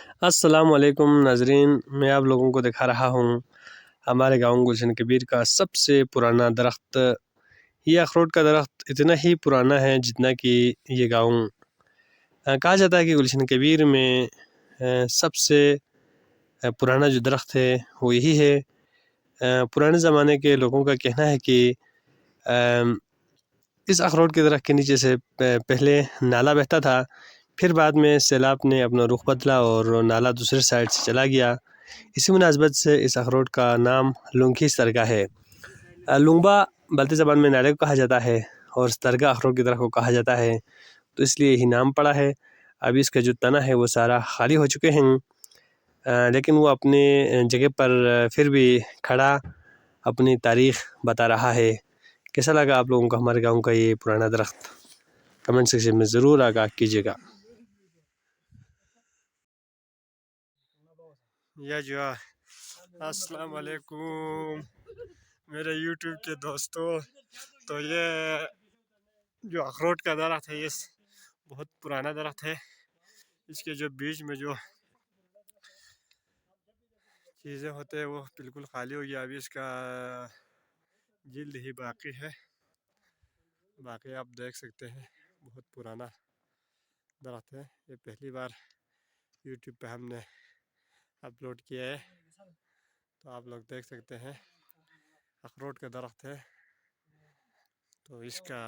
अस्सलामुअलैकुम नाजरीन, मैं आप लोगों को दिखा रहा हूँ हमारे गाँव गुलशन कबीर का सबसे पुराना दरख्त। ये अखरोट का दरख्त इतना ही पुराना है जितना कि ये गाँव। कहा जाता है कि गुलशन कबीर में सबसे पुराना जो दरख्त है वो यही है। पुराने ज़माने के लोगों का कहना है कि अ, इस अखरोट के दरख्त के नीचे से पहले नाला बहता था, फिर बाद में सैलाब ने अपना रुख बदला और नाला दूसरे साइड से चला गया। इसी मुनासबत से इस अखरोट का नाम लुंगी सरगा है। लुंगबा बल्ती ज़बान में नाले को कहा जाता है और सरगा अखरोट की तरह को कहा जाता है, तो इसलिए यही नाम पड़ा है। अभी इसका जो तना है वो सारा खाली हो चुके हैं, लेकिन वो अपने जगह पर फिर भी खड़ा अपनी तारीख़ बता रहा है। कैसा लगा आप लोगों को हमारे गांव का ये पुराना दरख्त? कमेंट सेक्शन में ज़रूर आगाह कीजिएगा। या जो अस्सलाम वालेकुम मेरे यूट्यूब के दोस्तों, तो ये जो अखरोट का दरख्त है ये बहुत पुराना दरख्त है। इसके जो बीच में जो चीज़ें होते हैं वो बिल्कुल खाली हो गया। अभी इसका जिल्द ही बाकी है। बाकी आप देख सकते हैं बहुत पुराना दरख्त है। ये पहली बार यूट्यूब पे हमने अपलोड किया है, तो आप लोग देख सकते हैं अखरोट का दरख्त है। तो इसका